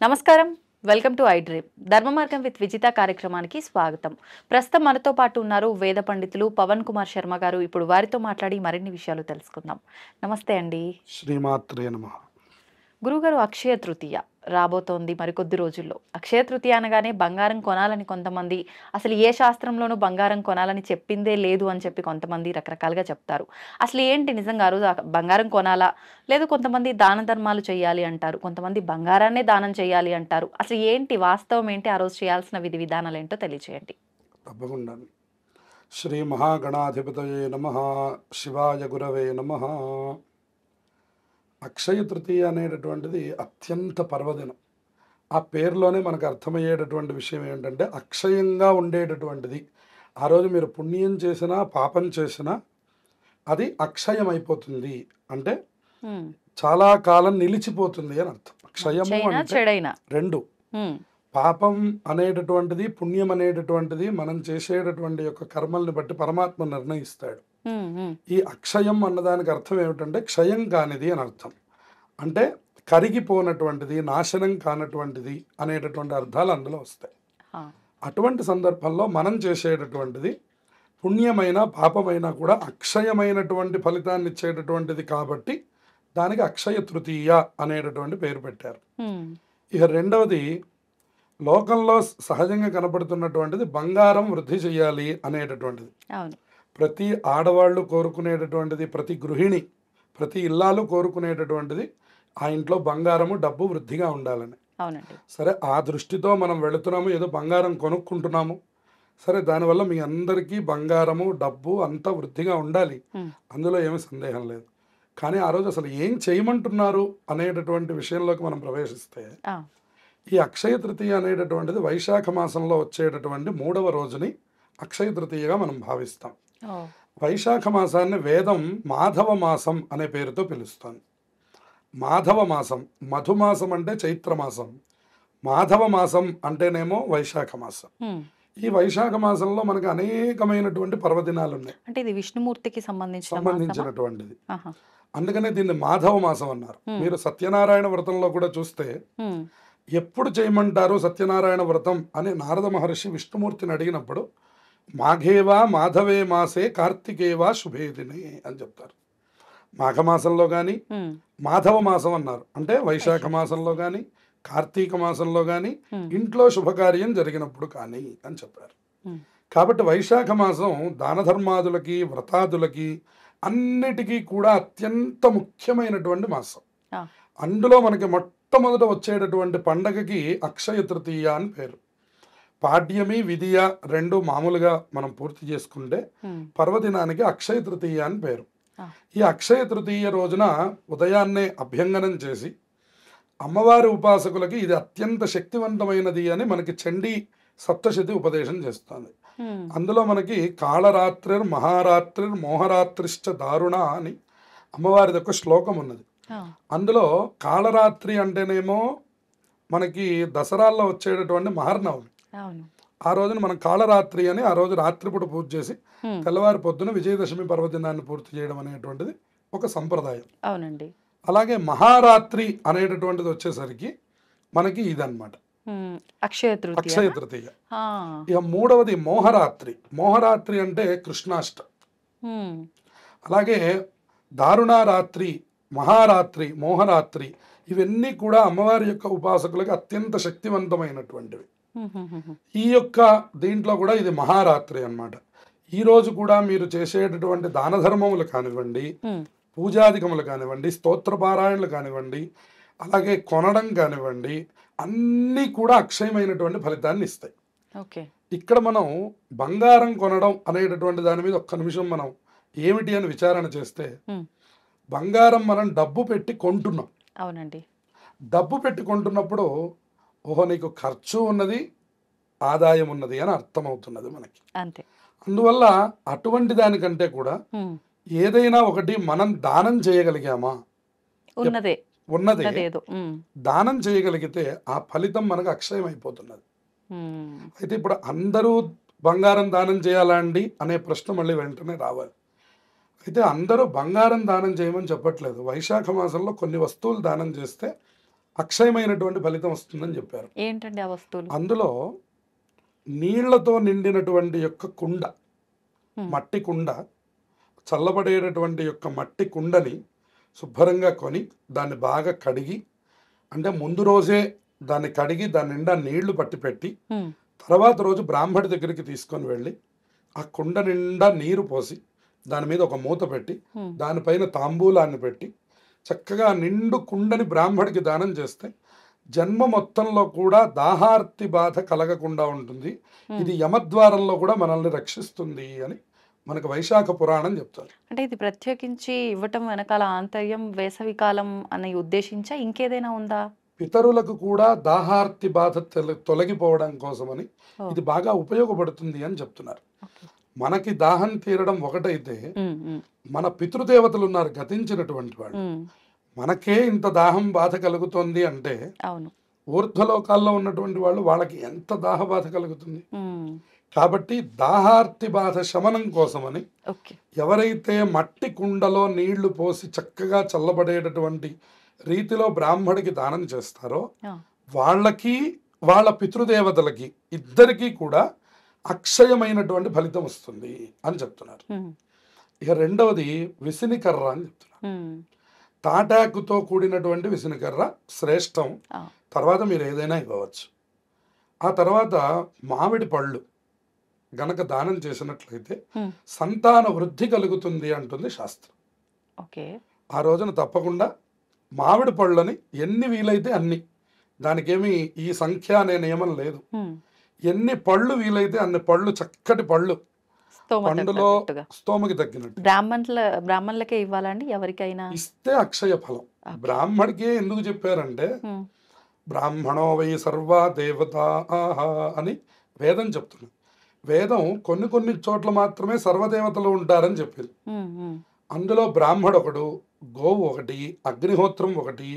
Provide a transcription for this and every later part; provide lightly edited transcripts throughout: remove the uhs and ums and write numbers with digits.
నమస్కారం, welcome to I dream. ధర్మ మార్గం విత్ విజిత కార్యక్రమానికి స్వాగతం. ప్రస్తుతం మనతో పాటు ఉన్నారు వేద పండితులు పవన్ కుమార్ శర్మ గారు. ఇప్పుడు వారితో మాట్లాడి మరిన్ని విషయాలు తెలుసుకుందాం. నమస్తే అండి. శ్రీమాత్రే నమః. గురుగారు, అక్షయ తృతీయ రాబోతోంది మరికొద్ది రోజుల్లో. అక్షయ తృతీయ అనగానే బంగారం కొనాలని కొంతమంది, అసలు ఏ శాస్త్రంలోనూ బంగారం కొనాలని చెప్పిందే లేదు అని చెప్పి కొంతమంది రకరకాలుగా చెప్తారు. అసలు ఏంటి నిజంగా ఆ రోజు బంగారం కొనాలా, లేదు కొంతమంది దాన ధర్మాలు చేయాలి అంటారు, కొంతమంది బంగారాన్నే దానం చేయాలి అంటారు. అసలు ఏంటి వాస్తవం ఏంటి, ఆ రోజు చేయాల్సిన విధి విధానాలు ఏంటో తెలియచేయండి. తప్పకుండా. శ్రీ మహాగణాధిపతయే నమః. శివాయ గురవే నమః. అక్షయ తృతీయ అనేటటువంటిది అత్యంత పర్వదినం. ఆ పేరులోనే మనకు అర్థమయ్యేటటువంటి విషయం ఏంటంటే అక్షయంగా ఉండేటటువంటిది. ఆ రోజు మీరు పుణ్యం చేసినా పాపం చేసినా అది అక్షయం అయిపోతుంది, అంటే చాలా కాలం నిలిచిపోతుంది అని అర్థం. అక్షయము అంటే రెండు, పాపం అనేటటువంటిది పుణ్యం అనేటటువంటిది మనం చేసేటటువంటి యొక్క కర్మల్ని బట్టి పరమాత్మ నిర్ణయిస్తాడు. ఈ అక్షయం అన్నదానికి అర్థం ఏమిటంటే క్షయం కానిది అని అర్థం. అంటే కరిగిపోనటువంటిది, నాశనం కానటువంటిది అనేటటువంటి అర్థాలు అందులో వస్తాయి. అటువంటి సందర్భంలో మనం చేసేటటువంటిది పుణ్యమైన పాపమైనా కూడా అక్షయమైనటువంటి ఫలితాన్ని ఇచ్చేటటువంటిది కాబట్టి దానికి అక్షయ తృతీయ అనేటటువంటి పేరు పెట్టారు. ఇక రెండవది, లోకంలో సహజంగా కనపడుతున్నటువంటిది బంగారం వృద్ధి చేయాలి అనేటటువంటిది. ప్రతి ఆడవాళ్ళు కోరుకునేటటువంటిది, ప్రతి గృహిణి, ప్రతి ఇల్లాలు కోరుకునేటటువంటిది ఆ ఇంట్లో బంగారము డబ్బు వృద్ధిగా ఉండాలని. సరే, ఆ దృష్టితో మనం వెళుతున్నాము, ఏదో బంగారం కొనుక్కుంటున్నాము. సరే, దానివల్ల మీ అందరికీ బంగారము డబ్బు అంతా వృద్ధిగా ఉండాలి, అందులో ఏమీ సందేహం లేదు. కానీ ఆ రోజు అసలు ఏం చేయమంటున్నారు అనేటటువంటి విషయంలోకి మనం ప్రవేశిస్తే, ఈ అక్షయ తృతీయ అనేటటువంటిది వైశాఖ మాసంలో వచ్చేటటువంటి 3వ రోజుని అక్షయ తృతీయగా మనం భావిస్తాం. వైశాఖ మాసాన్ని వేదం మాధవ మాసం అనే పేరుతో పిలుస్తుంది. మాధవ మాసం, మధుమాసం అంటే చైత్రమాసం, మాధవ మాసం అంటేనేమో వైశాఖ మాసం. ఈ వైశాఖ మాసంలో మనకు అనేకమైనటువంటి పర్వదినాలు ఉన్నాయి. అంటే ఇది విష్ణుమూర్తికి సంబంధించినటువంటిది. అందుకనే దీన్ని మాధవ మాసం అన్నారు. మీరు సత్యనారాయణ వ్రతంలో కూడా చూస్తే ఎప్పుడు చేయమంటారు సత్యనారాయణ వ్రతం అని నారద మహర్షి విష్ణుమూర్తిని అడిగినప్పుడు మాఘేవా మాధవే మాసే కార్తికేవా శుభే దినే అని చెప్తారు. మాఘమాసంలో కానీ మాధవ మాసం అన్నారు, అంటే వైశాఖ మాసంలో కానీ కార్తీక మాసంలో కానీ ఇంట్లో శుభకార్యం జరిగినప్పుడు కానీ అని చెప్పారు. కాబట్టి వైశాఖ మాసం దాన ధర్మాదులకి, వ్రతాదులకి అన్నిటికీ కూడా అత్యంత ముఖ్యమైనటువంటి మాసం. అందులో మనకి మొట్టమొదట వచ్చేటటువంటి పండగకి అక్షయ తృతీయ అని పేరు. పాడ్యమి, విధియ రెండు మామూలుగా మనం పూర్తి చేసుకుంటే పర్వదినానికి అక్షయ తృతీయ అని పేరు. ఈ అక్షయ తృతీయ రోజున ఉదయాన్నే అభ్యంగనం చేసి అమ్మవారి ఉపాసకులకి ఇది అత్యంత శక్తివంతమైనది అని మనకి చండీ సప్తశతి ఉపదేశం చేస్తుంది. అందులో మనకి కాళరాత్రిర్ మహారాత్రిర్ మోహరాత్రిశ్చ దారుణ అని అమ్మవారిది ఒక శ్లోకం ఉన్నది. అందులో కాళరాత్రి అంటేనేమో మనకి దసరాల్లో వచ్చేటటువంటి మహర్నవమి. ఆ రోజున మనం కాళరాత్రి అని ఆ రోజు రాత్రిపూట పూజ చేసి తెల్లవారి పొద్దున విజయదశమి పర్వదినాన్ని పూర్తి చేయడం అనేటువంటిది ఒక సంప్రదాయం. అవునండి. అలాగే మహారాత్రి అనేటటువంటిది వచ్చేసరికి మనకి ఇదన్నమాట అక్షయ తృతీయ. ఇక మూడవది మోహరాత్రి. మోహరాత్రి అంటే కృష్ణాష్ట. అలాగే దారుణారాత్రి, మహారాత్రి, మోహరాత్రి ఇవన్నీ కూడా అమ్మవారి యొక్క ఉపాసకులకు అత్యంత శక్తివంతమైనటువంటివి. ఈ యొక్క దీంట్లో కూడా ఇది మహారాత్రి అన్నమాట. ఈ రోజు కూడా మీరు చేసేటటువంటి దాన ధర్మములు కానివ్వండి, పూజాధికములు కానివ్వండి, స్తోత్రపారాయణలు కానివ్వండి, అలాగే కొనడం కానివ్వండి, అన్నీ కూడా అక్షయమైనటువంటి ఫలితాన్ని ఇస్తాయి. ఇక్కడ మనం బంగారం కొనడం అనేటటువంటి దాని మీద ఒక్క నిమిషం మనం ఏమిటి అని విచారణ చేస్తే, బంగారం మనం డబ్బు పెట్టి కొంటున్నాం. అవునండి. డబ్బు పెట్టి కొంటున్నప్పుడు ఓహో నీకు ఖర్చు ఉన్నది, ఆదాయం ఉన్నది అని అర్థమవుతున్నది మనకి. అంతే. అందువల్ల అటువంటి దానికంటే కూడా ఏదైనా ఒకటి మనం దానం చేయగలిగామా, ఉన్నదే దానం చేయగలిగితే ఆ ఫలితం మనకు అక్షయం అయిపోతున్నది. అయితే ఇప్పుడు అందరూ బంగారం దానం చేయాలా అండి అనే ప్రశ్న మళ్ళీ వెంటనే రావాలి. అయితే అందరూ బంగారం దానం చేయమని చెప్పట్లేదు. వైశాఖ మాసంలో కొన్ని వస్తువులు దానం చేస్తే అక్షయమైనటువంటి ఫలితం వస్తుందని చెప్పారు. ఏంటండి ఆ వస్తువులు? అందులో నీళ్లతో నిండినటువంటి యొక్క కుండ, హ్మ్. మట్టి కుండ, చల్లబడేటటువంటి యొక్క మట్టి కుండని శుభ్రంగా కొని దాన్ని బాగా కడిగి, అంటే ముందు రోజే దాన్ని కడిగి దాని నిండా నీళ్లు పట్టి పెట్టి హ్మ్. తర్వాత రోజు బ్రాహ్మడి దగ్గరికి తీసుకొని వెళ్ళి ఆ కుండ నిండా నీరు పోసి దాని మీద ఒక మూత పెట్టి హ్మ్. దానిపైన తాంబూలాన్ని పెట్టి చక్కగా ఆ నిండు కుండని బ్రాహ్మడికి దానం చేస్తే జన్మ మొత్తంలో కూడా దాహార్తి బాధ కలగకుండా ఉంటుంది. హ్మ్. ఇది యమద్వారంలో కూడా మనల్ని రక్షిస్తుంది అని మనకు వైశాఖ పురాణం చెప్తారు. అంటే ఇది ప్రత్యేకించి ఇవ్వటం వెనకాల ఆంతర్యం వేసవి కాలం అని ఉద్దేశించా? ఇంకేదైనా ఉందా? పితరులకు కూడా దాహార్తి బాధ తొలగిపోవడం కోసమని ఓహ్! ఇది బాగా ఉపయోగపడుతుంది అని చెప్తున్నారు. ఓకే. మనకి దాహం తీరడం ఒకటైతే హ్మ్. హ్మ్. మన పితృదేవతలు ఉన్నారు గతించినటువంటి వాళ్ళు. హ్మ్. మనకే ఇంత దాహం బాధ కలుగుతోంది అంటే అవును. ఊర్ధ్వలోకాల్లో ఉన్నటువంటి వాళ్ళు వాళ్ళకి ఎంత దాహ బాధ కలుగుతుంది. హ్మ్. కాబట్టి దాహార్తి బాధ శమనం కోసమని ఓకే. ఎవరైతే మట్టి కుండలో నీళ్లు పోసి చక్కగా చల్లబడేటటువంటి రీతిలో బ్రాహ్మడికి దానం చేస్తారో ఆ! వాళ్ళకి వాళ్ళ పితృదేవతలకి ఇద్దరికీ కూడా అక్షయమైనటువంటి ఫలితం వస్తుంది అని చెప్తున్నారు. హ్మ్. ఇక రెండవది విసినికర్ర అని చెప్తున్నారు. హ్మ్. తాటాకుతో కూడినటువంటి విసినికర్ర శ్రేష్టం. ఆ! తర్వాత మీరు ఏదైనా ఇవ్వవచ్చు. ఆ తర్వాత మామిడి పళ్ళు గనక దానం చేసినట్లయితే హ్మ్. సంతాన వృద్ధి కలుగుతుంది అంటుంది శాస్త్రం. ఓకే. ఆ రోజున తప్పకుండా మామిడి పళ్ళని ఎన్ని వీలైతే అన్ని, దానికేమి ఈ సంఖ్య అనే నియమం లేదు. హ్మ్. ఎన్ని పళ్ళు వీలైతే అన్ని పళ్ళు, చక్కటి పళ్ళు, స్తోమతకు పండులో తగ్గట్టుగా. స్తోమకి తగ్గినట్టు బ్రాహ్మణులకే ఇవ్వాలా అండి? ఎవరికైనా? ఇస్తే అక్షయ ఫలం. ఓకే. బ్రాహ్మడికే ఎందుకు చెప్పారంటే హ్మ్. బ్రాహ్మణో వై సర్వా దేవతా అని వేదం చెప్తుంది. వేదం కొన్ని కొన్ని చోట్ల మాత్రమే సర్వదేవతలు ఉంటారని చెప్పింది. హ్మ్. హ్మ్. అందులో బ్రాహ్మడు ఒకడు, గోవు ఒకటి, అగ్నిహోత్రం ఒకటి,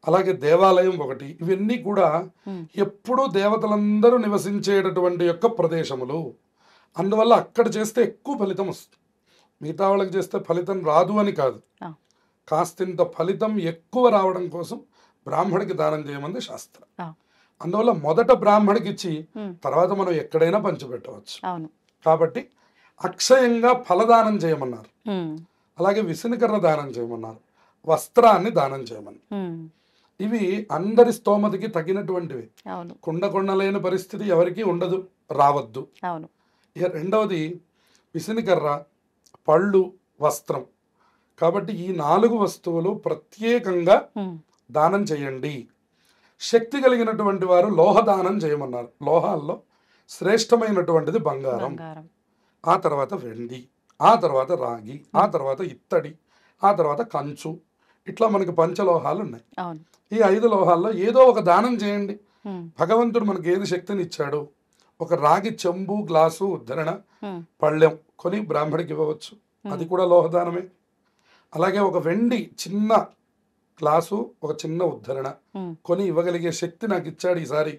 అలాగే దేవాలయం ఒకటి. ఇవన్నీ కూడా హ్మ్. ఎప్పుడూ దేవతలందరూ నివసించేటటువంటి యొక్క ప్రదేశములు. అందువల్ల అక్కడ చేస్తే ఎక్కువ ఫలితం వస్తుంది. మిగతా వాళ్ళకి చేస్తే ఫలితం రాదు అని కాదు. ఆ! కాస్తింత ఫలితం ఎక్కువ రావడం కోసం బ్రాహ్మడికి దానం చేయమంది శాస్త్రం. ఆ! అందువల్ల మొదట బ్రాహ్మడికి ఇచ్చి హ్మ్. తర్వాత మనం ఎక్కడైనా పంచిపెట్టవచ్చు. అవును. కాబట్టి అక్షయంగా ఫలదానం చేయమన్నారు. హ్మ్. అలాగే విసనకర్ర దానం చేయమన్నారు. వస్త్రాన్ని దానం చేయమన్నారు. హ్మ్. ఇవి అందరి స్తోమతకి తగినటువంటివి. అవును. కుండలేని పరిస్థితి ఎవరికీ ఉండదు, రావద్దు. అవును. ఇక రెండవది విసనకర్ర, పళ్ళు, వస్త్రం. కాబట్టి ఈ 4 వస్తువులు ప్రత్యేకంగా హ్మ్. దానం చేయండి. శక్తి కలిగినటువంటి వారు లోహ దానం చేయమన్నారు. లోహాల్లో శ్రేష్టమైనటువంటిది బంగారం, బంగారం. ఆ తర్వాత వెండి, ఆ తర్వాత రాగి, ఆ హ్మ్. తర్వాత ఇత్తడి, ఆ తర్వాత కంచు. ఇట్లా మనకి పంచలోహాలు ఉన్నాయి. అవును. ఈ 5 లోహాల్లో ఏదో ఒక దానం చేయండి. హ్మ్. భగవంతుడు మనకి ఏది శక్తిని ఇచ్చాడు. ఒక రాగి చెంబు, గ్లాసు, ఉద్ధరణ, హ్మ్. పళ్ళెం కొని బ్రాహ్మడికి ఇవ్వవచ్చు. అది హ్మ్. కూడా లోహదానమే. అలాగే ఒక వెండి చిన్న గ్లాసు, ఒక చిన్న ఉద్ధరణ హ్మ్. కొని ఇవ్వగలిగే శక్తి నాకు ఇచ్చాడు ఈసారి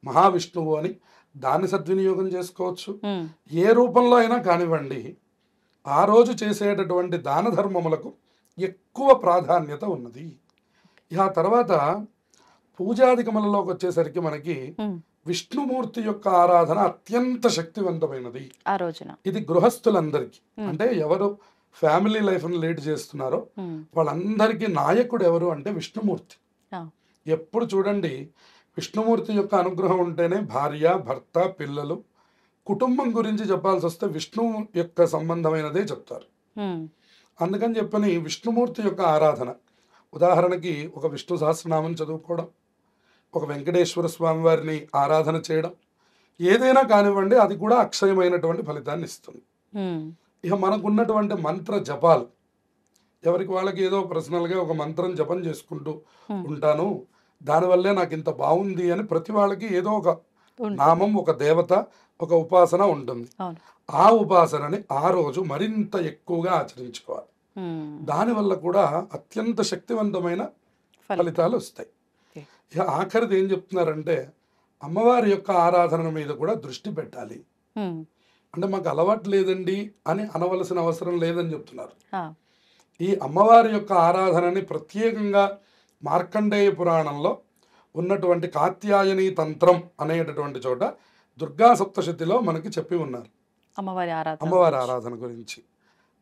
మహావిష్ణువు అని దాన్ని సద్వినియోగం చేసుకోవచ్చు. హ్మ్. ఏ రూపంలో అయినా కానివ్వండి, ఆ రోజు చేసేటటువంటి దాన ధర్మములకు ఎక్కువ ప్రాధాన్యత ఉన్నది. ఇక ఆ తర్వాత పూజాధికములలోకి వచ్చేసరికి మనకి హ్మ్. విష్ణుమూర్తి యొక్క ఆరాధన అత్యంత శక్తివంతమైనది. ఆ రోజున. ఇది గృహస్థులందరికీ, హ్మ్. అంటే ఎవరు ఫ్యామిలీ లైఫ్ని లీడ్ చేస్తున్నారో హ్మ్. వాళ్ళందరికీ నాయకుడు ఎవరు అంటే విష్ణుమూర్తి. ఆ! ఎప్పుడు చూడండి, విష్ణుమూర్తి యొక్క అనుగ్రహం ఉంటేనే భార్య, భర్త, పిల్లలు, కుటుంబం గురించి చెప్పాల్సి వస్తే విష్ణువు యొక్క సంబంధమైనదే చెప్తారు. హ్మ్. అందుకని చెప్పని విష్ణుమూర్తి యొక్క ఆరాధన, ఉదాహరణకి ఒక విష్ణు సహస్రనామం చదువుకోవడం, ఒక వెంకటేశ్వర స్వామి వారిని ఆరాధన చేయడం, ఏదైనా కానివ్వండి అది కూడా అక్షయమైనటువంటి ఫలితాన్ని ఇస్తుంది. హ్మ్. ఇక మనకున్నటువంటి మంత్ర జపాలు, ఎవరికి వాళ్ళకి ఏదో పర్సనల్గా ఒక మంత్రం జపం చేసుకుంటూ హ్మ్. ఉంటాను, దానివల్లే నాకు ఇంత బాగుంది అని ప్రతి వాళ్ళకి ఏదో ఒక ఉంటుంది. నామం, ఒక దేవత, ఒక ఉపాసన ఉంటుంది. అవును. ఆ ఉపాసనని ఆ రోజు మరింత ఎక్కువగా ఆచరించుకోవాలి. హ్మ్. దానివల్ల కూడా అత్యంత శక్తివంతమైన ఫలితం. ఫలితాలు వస్తాయి. ఓకే. ఇక ఆఖరిది ఏం చెప్తున్నారంటే అమ్మవారి యొక్క ఆరాధన మీద కూడా దృష్టి పెట్టాలి. హ్మ్. అంటే మాకు అలవాటు లేదండి అని అనవలసిన అవసరం లేదని చెప్తున్నారు. ఆ, ఈ అమ్మవారి యొక్క ఆరాధనని ప్రత్యేకంగా మార్కండేయ పురాణంలో ఉన్నటువంటి కాత్యాయని తంత్రం అనేటటువంటి చోట దుర్గా సప్తశతిలో మనకి చెప్పి ఉన్నారు అమ్మవారి ఆరాధన అమ్మవారి గురించి. ఆరాధన గురించి.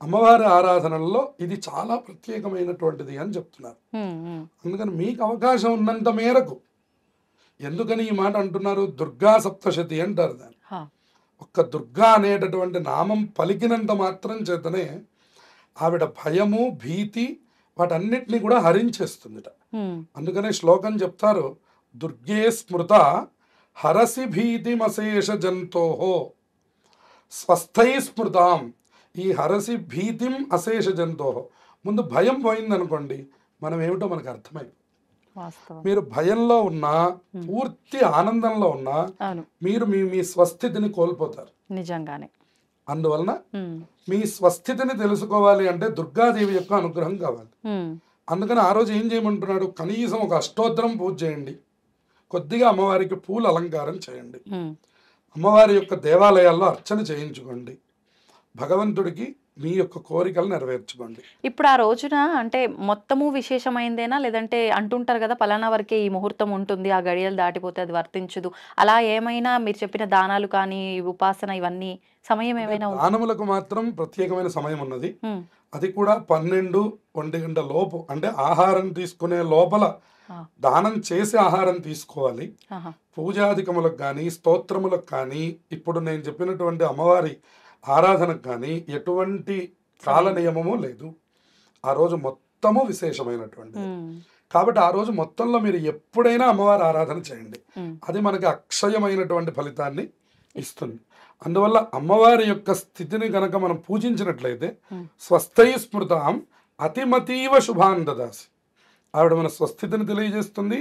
అమ్మవారి ఆరాధనల్లో ఇది చాలా ప్రత్యేకమైనటువంటిది అని చెప్తున్నారు. అందుకని మీకు అవకాశం ఉన్నంత మేరకు, ఎందుకని ఈ మాట అంటున్నారు, దుర్గా సప్తశతి అంటారు దాన్ని. హా, ఒక్క దుర్గా అనేటటువంటి నామం పలికినంత మాత్రం చేతనే ఆవిడ భయము భీతి వాటన్నిటినీ కూడా హరించేస్తుందిట. అందుకనే శ్లోకం చెప్తారు, దుర్గే స్మృత హరసి భీతిమశేష జంతోహో స్వస్థై స్మృతాం. ఈ హరసి భీతిం అశేష జంతోహో, ముందు భయం పోయిందనుకోండి, మనం ఏమిటో మనకు అర్థమైంది. వాస్తవం. మీరు భయంలో ఉన్నా, పూర్తి ఆనందంలో ఉన్నా, అవును, మీరు మీ మీ స్వస్థితిని కోల్పోతారు. నిజంగానే. అందువలన ఉమ్, మీ స్వస్థితిని తెలుసుకోవాలి అంటే దుర్గాదేవి యొక్క అనుగ్రహం కావాలి. ఉమ్, అందుకని ఆ రోజు ఏం చేయమంటున్నాడు, కనీసం ఒక అష్టోత్తరం పూజ చేయండి, కొద్దిగా అమ్మవారికి పూల అలంకారం చేయండి, ఉమ్, అమ్మవారి యొక్క దేవాలయాల్లో అర్చన చేయించుకోండి, భగవంతుడికి మీ యొక్క కోరికలు నెరవేర్చుకోండి. ఇప్పుడు ఆ రోజున అంటే మొత్తము విశేషమైందేనా, లేదంటే అంటుంటారు కదా పలానా వరకే ఈ ముహూర్తం ఉంటుంది, ఆ గడియలు దాటిపోతే అది వర్తించదు, అలా ఏమైనా మీరు చెప్పిన దానాలు కానీ ఉపాసన ఇవన్నీ సమయం ఏమైనా ఉంటుందా? దానములకు మాత్రం ప్రత్యేకమైన సమయం ఉన్నది. ఉమ్, అది కూడా 12-1 గంట లోపు, అంటే ఆహారం తీసుకునే లోపల ఆ, దానం చేసి ఆహారం తీసుకోవాలి. ఆహా, పూజాధికములకు కానీ స్తోత్రములకు కానీ ఇప్పుడు నేను చెప్పినటువంటి అమ్మవారి ఆరాధనకు కానీ ఎటువంటి కాల నియమము లేదు. ఆ రోజు మొత్తము విశేషమైనటువంటిది. ఉమ్, కాబట్టి ఆ రోజు మొత్తంలో మీరు ఎప్పుడైనా అమ్మవారి ఆరాధన చేయండి, ఉమ్, అది మనకి అక్షయమైనటువంటి ఫలితాన్ని ఇస్తుంది. అందువల్ల అమ్మవారి యొక్క స్థితిని కనుక మనం పూజించినట్లయితే స్వస్థై స్మృతాం అతిమతీవ శుభాన్ దదాసి, ఆవిడ మన స్వస్థితిని తెలియజేస్తుంది,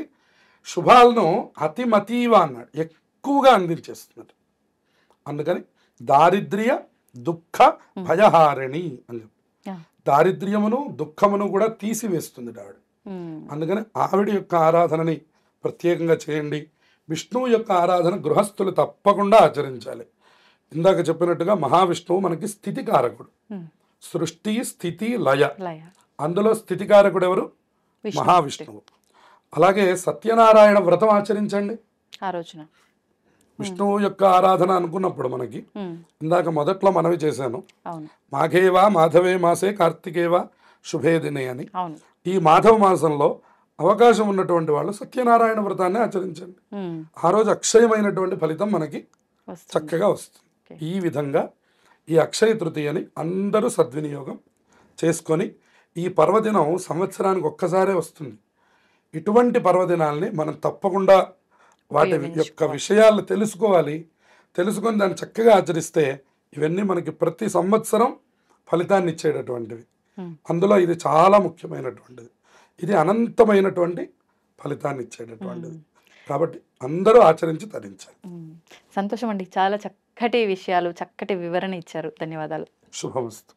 శుభాలను అతిమతీవ అన్నాడు, ఎక్కువగా అందించేస్తున్నట్టు. అందుకని దారిద్ర్య దుఃఖ భయహారిణి అని చెప్పి ఆ, దారిద్ర్యమును దుఃఖమును కూడా తీసివేస్తుంది ఆవిడ. ఉమ్, అందుకని ఆవిడ యొక్క ఆరాధనని ప్రత్యేకంగా చేయండి. విష్ణువు యొక్క ఆరాధన గృహస్థులు తప్పకుండా ఆచరించాలి. ఇందాక చెప్పినట్టుగా మహావిష్ణువు మనకి స్థితికారకుడు, ఉమ్, సృష్టి స్థితి లయ, లయ అందులో స్థితికారకుడు ఎవరు, విష్ణు మహావిష్ణువు. అలాగే సత్యనారాయణ వ్రతం ఆచరించండి. ఆ రోజున. విష్ణువు యొక్క ఆరాధన అనుకున్నప్పుడు మనకి ఉమ్, ఇందాక మొదట్లో మనవి చేశాను, అవును, మాఘేవా మాధవే మాసే కార్తికేవా శుభే దినే అని. అవును, ఈ మాధవ మాసంలో అవకాశం ఉన్నటువంటి వాళ్ళు సత్యనారాయణ వ్రతాన్ని ఆచరించండి. ఉమ్, ఆ రోజు అక్షయమైనటువంటి ఫలితం మనకి వస్తుంది. చక్కగా వస్తుంది. ఓకే. ఈ విధంగా ఈ అక్షయ తృతీయని అందరూ సద్వినియోగం చేసుకొని, ఈ పర్వదినం సంవత్సరానికి ఒక్కసారే వస్తుంది. ఇటువంటి పర్వదినాల్ని మనం తప్పకుండా వాటి యొక్క విషయాలు తెలుసుకోవాలి. తెలుసుకొని దాన్ని చక్కగా ఆచరిస్తే ఇవన్నీ మనకి ప్రతి సంవత్సరం ఫలితాన్ని ఇచ్చేటటువంటివి. అందులో ఇది చాలా ముఖ్యమైనటువంటిది, ఇది అనంతమైనటువంటి ఫలితాన్ని ఇచ్చేటటువంటిది. కాబట్టి అందరూ ఆచరించి తరించాలి. ఉమ్, సంతోషం అండి, చాలా చక్కటి విషయాలు, చక్కటి వివరణ ఇచ్చారు. ధన్యవాదాలు. శుభమస్తు.